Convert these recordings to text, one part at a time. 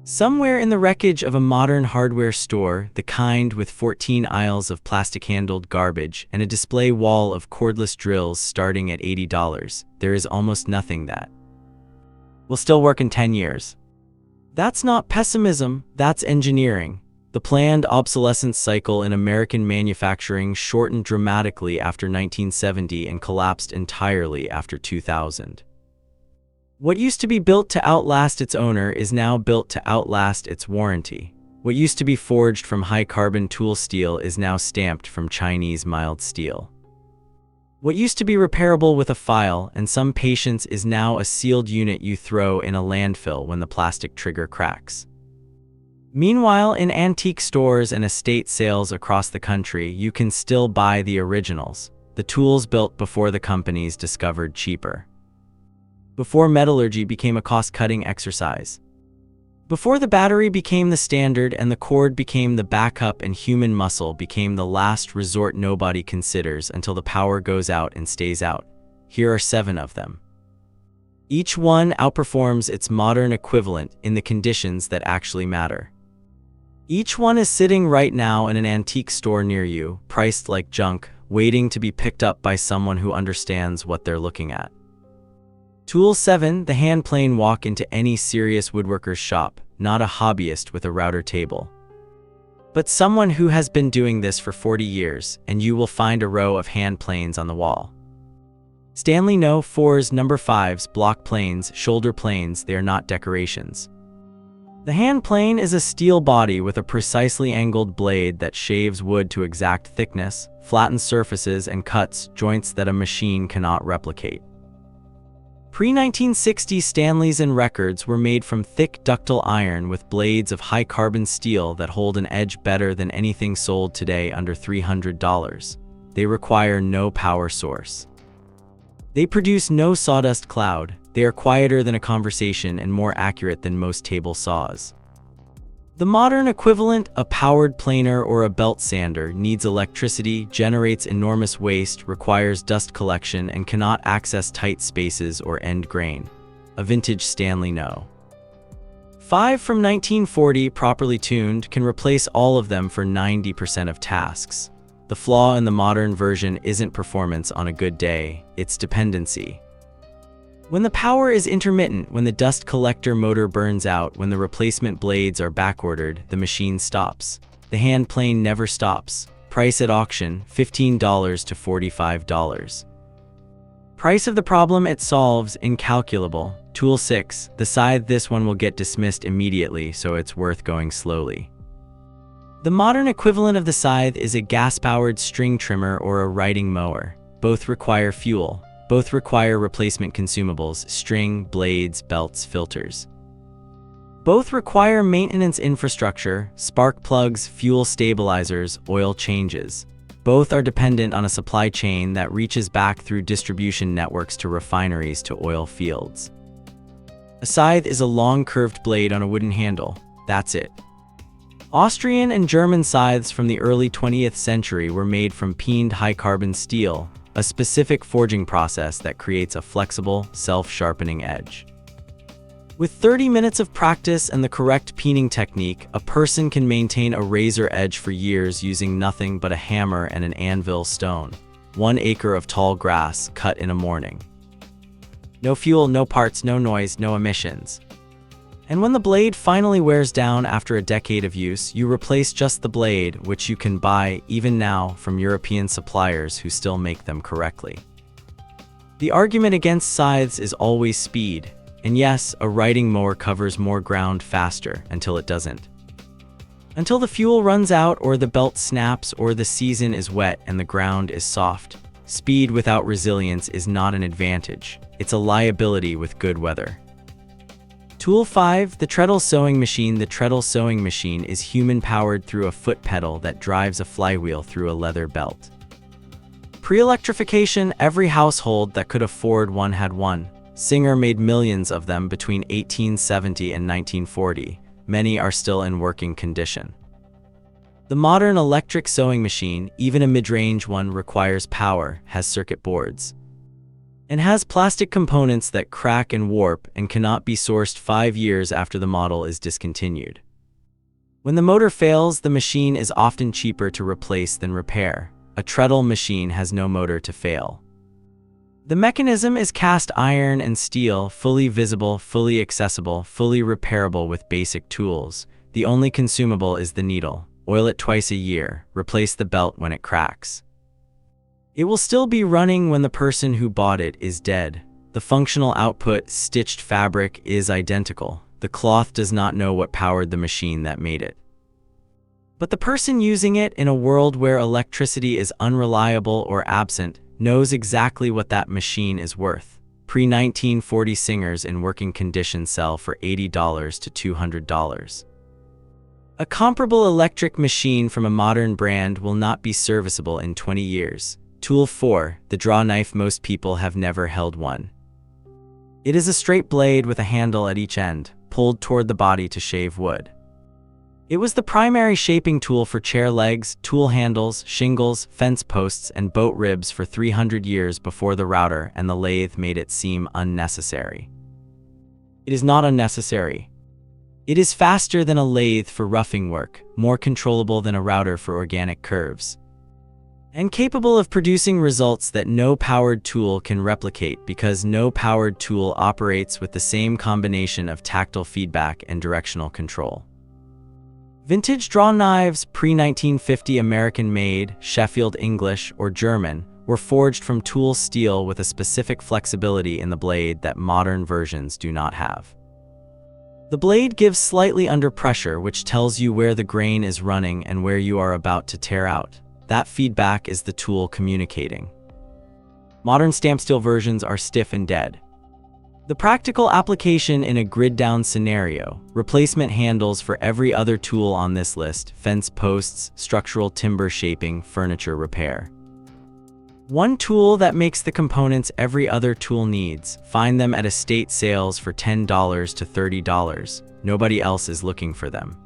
Somewhere in the wreckage of a modern hardware store, the kind with 14 aisles of plastic-handled garbage and a display wall of cordless drills starting at $80, there is almost nothing that will still work in 10 years. That's not pessimism, that's engineering. The planned obsolescence cycle in American manufacturing shortened dramatically after 1970 and collapsed entirely after 2000. What used to be built to outlast its owner is now built to outlast its warranty. What used to be forged from high-carbon tool steel is now stamped from Chinese mild steel. What used to be repairable with a file and some patience is now a sealed unit you throw in a landfill when the plastic trigger cracks. Meanwhile, in antique stores and estate sales across the country, you can still buy the originals, the tools built before the companies discovered cheaper. Before metallurgy became a cost-cutting exercise. Before the battery became the standard and the cord became the backup and human muscle became the last resort nobody considers until the power goes out and stays out. Here are 7 of them. Each one outperforms its modern equivalent in the conditions that actually matter. Each one is sitting right now in an antique store near you, priced like junk, waiting to be picked up by someone who understands what they're looking at. Tool 7, the hand plane walk into any serious woodworker's shop, not a hobbyist with a router table, but someone who has been doing this for 40 years, and you will find a row of hand planes on the wall. Stanley No. 4's number 5's block planes, shoulder planes, they are not decorations. The hand plane is a steel body with a precisely angled blade that shaves wood to exact thickness, flattens surfaces, and cuts joints that a machine cannot replicate. Pre-1960 Stanleys and records were made from thick ductile iron with blades of high-carbon steel that hold an edge better than anything sold today under $300. They require no power source. They produce no sawdust cloud. They are quieter than a conversation and more accurate than most table saws. The modern equivalent, a powered planer or a belt sander, needs electricity, generates enormous waste, requires dust collection, and cannot access tight spaces or end grain. A vintage Stanley No. 5 from 1940, properly tuned, can replace all of them for 90% of tasks. The flaw in the modern version isn't performance on a good day, it's dependency. When the power is intermittent, when the dust collector motor burns out, when the replacement blades are backordered, the machine stops. The hand plane never stops. Price at auction, $15 to $45. Price of the problem it solves, incalculable. Tool 6, the scythe. This one will get dismissed immediately, so it's worth going slowly. The modern equivalent of the scythe is a gas-powered string trimmer or a riding mower. Both require fuel. Both require replacement consumables, string, blades, belts, filters. Both require maintenance infrastructure, spark plugs, fuel stabilizers, oil changes. Both are dependent on a supply chain that reaches back through distribution networks to refineries to oil fields. A scythe is a long curved blade on a wooden handle. That's it. Austrian and German scythes from the early 20th century were made from peened high-carbon steel, a specific forging process that creates a flexible, self-sharpening edge. With 30 minutes of practice and the correct peening technique, a person can maintain a razor edge for years using nothing but a hammer and an anvil stone. 1 acre of tall grass cut in a morning. No fuel, no parts, no noise, no emissions. And when the blade finally wears down after a decade of use, you replace just the blade, which you can buy, even now, from European suppliers who still make them correctly. The argument against scythes is always speed. And yes, a riding mower covers more ground faster until it doesn't. Until the fuel runs out or the belt snaps or the season is wet and the ground is soft. Speed without resilience is not an advantage. It's a liability with good weather. Tool 5, the treadle sewing machine. The treadle sewing machine is human-powered through a foot pedal that drives a flywheel through a leather belt. Pre-electrification, every household that could afford one had one. Singer made millions of them between 1870 and 1940. Many are still in working condition. The modern electric sewing machine, even a mid-range one, requires power, has circuit boards. and has plastic components that crack and warp and cannot be sourced 5 years after the model is discontinued. When the motor fails, the machine is often cheaper to replace than repair. A treadle machine has no motor to fail. The mechanism is cast iron and steel, fully visible, fully accessible, fully repairable with basic tools. The only consumable is the needle. Oil it twice a year. Replace the belt when it cracks. It will still be running when the person who bought it is dead. The functional output, stitched fabric, is identical. The cloth does not know what powered the machine that made it. But the person using it, in a world where electricity is unreliable or absent, knows exactly what that machine is worth. Pre-1940 Singers in working condition sell for $80 to $200. A comparable electric machine from a modern brand will not be serviceable in 20 years. Tool 4. The draw knife. Most people have never held one. It is a straight blade with a handle at each end, pulled toward the body to shave wood. It was the primary shaping tool for chair legs, tool handles, shingles, fence posts, and boat ribs for 300 years before the router and the lathe made it seem unnecessary. It is not unnecessary. It is faster than a lathe for roughing work, more controllable than a router for organic curves, and capable of producing results that no powered tool can replicate because no powered tool operates with the same combination of tactile feedback and directional control. Vintage draw knives, pre-1950 American-made, Sheffield English, or German, were forged from tool steel with a specific flexibility in the blade that modern versions do not have. The blade gives slightly under pressure, which tells you where the grain is running and where you are about to tear out. That feedback is the tool communicating. Modern stamp steel versions are stiff and dead. The practical application in a grid-down scenario: replacement handles for every other tool on this list, fence posts, structural timber shaping, furniture repair. One tool that makes the components every other tool needs. Find them at estate sales for $10 to $30. Nobody else is looking for them.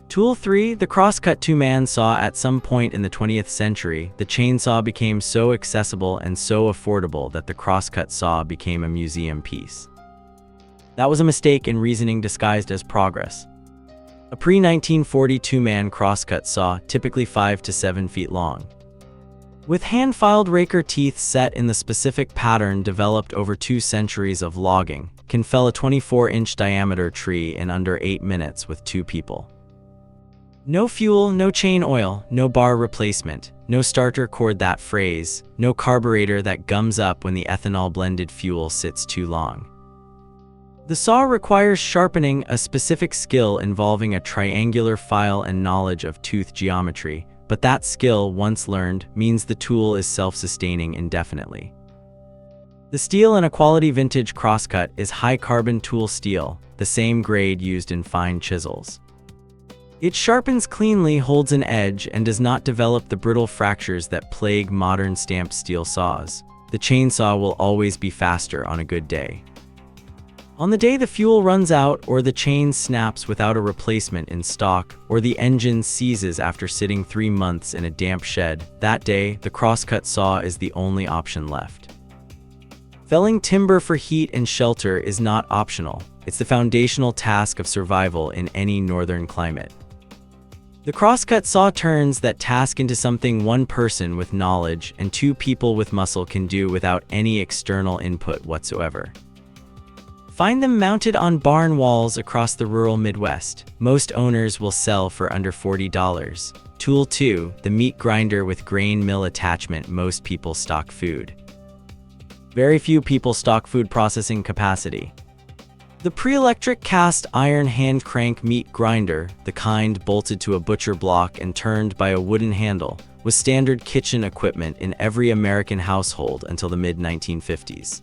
Tool 3. The crosscut two-man saw. At some point in the 20th century, the chainsaw became so accessible and so affordable that the crosscut saw became a museum piece. That was a mistake in reasoning disguised as progress. A pre-1940 two-man crosscut saw, typically 5 to 7 feet long, with hand-filed raker teeth set in the specific pattern developed over 2 centuries of logging, can fell a 24-inch diameter tree in under 8 minutes with 2 people. No fuel, no chain oil, no bar replacement, no starter cord, that phrase, no carburetor that gums up when the ethanol-blended fuel sits too long. The saw requires sharpening, a specific skill involving a triangular file and knowledge of tooth geometry, but that skill, once learned, means the tool is self-sustaining indefinitely. The steel in a quality vintage crosscut is high-carbon tool steel, the same grade used in fine chisels. It sharpens cleanly, holds an edge, and does not develop the brittle fractures that plague modern stamped steel saws. The chainsaw will always be faster on a good day. On the day the fuel runs out, or the chain snaps without a replacement in stock, or the engine seizes after sitting 3 months in a damp shed, that day, the crosscut saw is the only option left. Felling timber for heat and shelter is not optional. It's the foundational task of survival in any northern climate. The crosscut saw turns that task into something one person with knowledge and 2 people with muscle can do without any external input whatsoever. Find them mounted on barn walls across the rural Midwest. Most owners will sell for under $40. Tool 2. The meat grinder with grain mill attachment. Most people stock food. Very few people stock food processing capacity. The pre-electric cast iron hand crank meat grinder, the kind bolted to a butcher block and turned by a wooden handle, was standard kitchen equipment in every American household until the mid-1950s.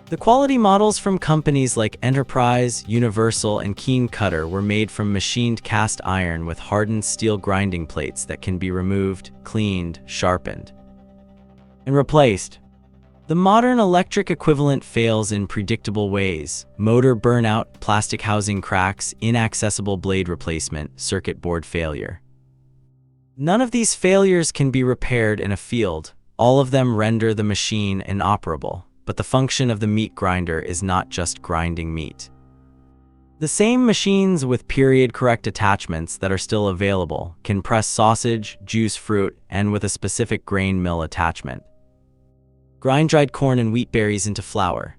The quality models from companies like Enterprise, Universal, and Keen Cutter were made from machined cast iron with hardened steel grinding plates that can be removed, cleaned, sharpened, and replaced. The modern electric equivalent fails in predictable ways: motor burnout, plastic housing cracks, inaccessible blade replacement, circuit board failure. None of these failures can be repaired in a field. All of them render the machine inoperable, but the function of the meat grinder is not just grinding meat. The same machines with period-correct attachments that are still available can press sausage, juice fruit, and with a specific grain mill attachment. Grind dried corn and wheat berries into flour.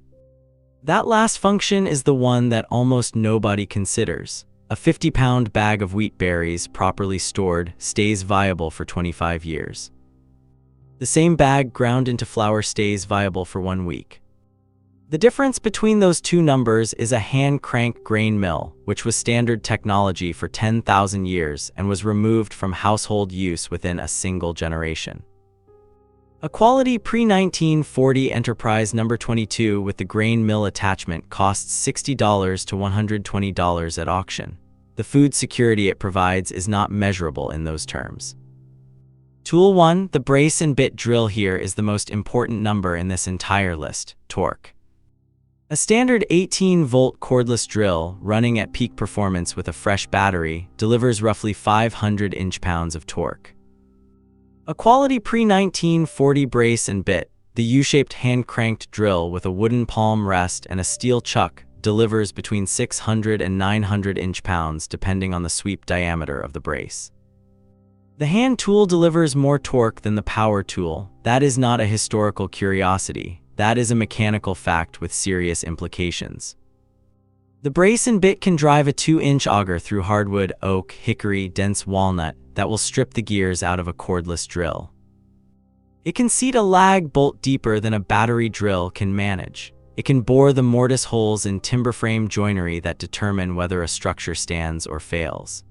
That last function is the one that almost nobody considers. A 50-pound bag of wheat berries, properly stored, stays viable for 25 years. The same bag ground into flour stays viable for 1 week. The difference between those two numbers is a hand-crank grain mill, which was standard technology for 10,000 years and was removed from household use within a single generation. A quality pre-1940 Enterprise No. 22 with the grain mill attachment costs $60 to $120 at auction. The food security it provides is not measurable in those terms. Tool 1, the brace and bit drill. Here is the most important number in this entire list: torque. A standard 18-volt cordless drill, running at peak performance with a fresh battery, delivers roughly 500 inch-pounds of torque. A quality pre-1940 brace and bit, the U-shaped hand-cranked drill with a wooden palm rest and a steel chuck, delivers between 600 and 900 inch-pounds depending on the sweep diameter of the brace. The hand tool delivers more torque than the power tool. That is not a historical curiosity. That is a mechanical fact with serious implications. The brace and bit can drive a 2-inch auger through hardwood, oak, hickory, dense walnut that will strip the gears out of a cordless drill. It can seat a lag bolt deeper than a battery drill can manage. It can bore the mortise holes in timber frame joinery that determine whether a structure stands or fails.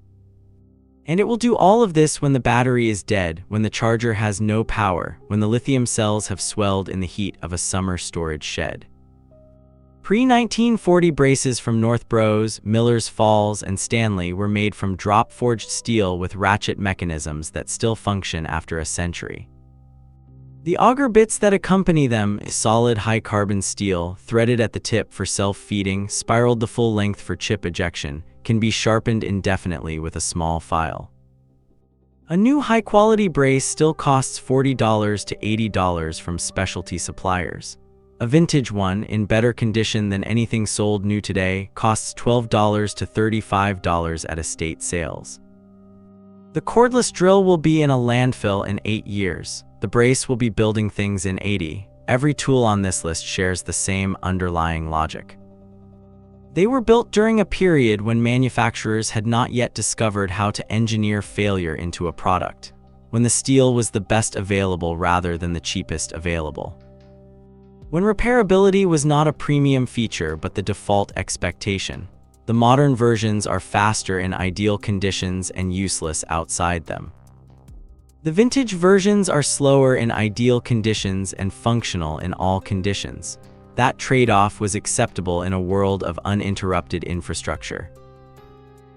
And it will do all of this when the battery is dead, when the charger has no power, when the lithium cells have swelled in the heat of a summer storage shed. Pre-1940 braces from North Bros, Miller's Falls, and Stanley were made from drop-forged steel with ratchet mechanisms that still function after a century. The auger bits that accompany them is solid high-carbon steel, threaded at the tip for self-feeding, spiraled the full length for chip ejection, can be sharpened indefinitely with a small file. A new high-quality brace still costs $40 to $80 from specialty suppliers. A vintage one, in better condition than anything sold new today, costs $12 to $35 at estate sales. The cordless drill will be in a landfill in 8 years. The brace will be building things in 80. Every tool on this list shares the same underlying logic. They were built during a period when manufacturers had not yet discovered how to engineer failure into a product, when the steel was the best available rather than the cheapest available. When repairability was not a premium feature but the default expectation. The modern versions are faster in ideal conditions and useless outside them. The vintage versions are slower in ideal conditions and functional in all conditions. That trade-off was acceptable in a world of uninterrupted infrastructure.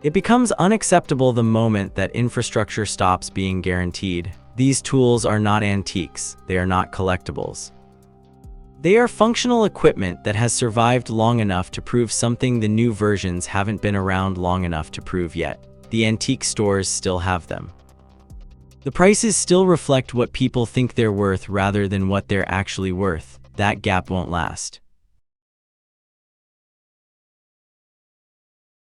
It becomes unacceptable the moment that infrastructure stops being guaranteed. These tools are not antiques, they are not collectibles. They are functional equipment that has survived long enough to prove something the new versions haven't been around long enough to prove yet. The antique stores still have them. The prices still reflect what people think they're worth rather than what they're actually worth. That gap won't last.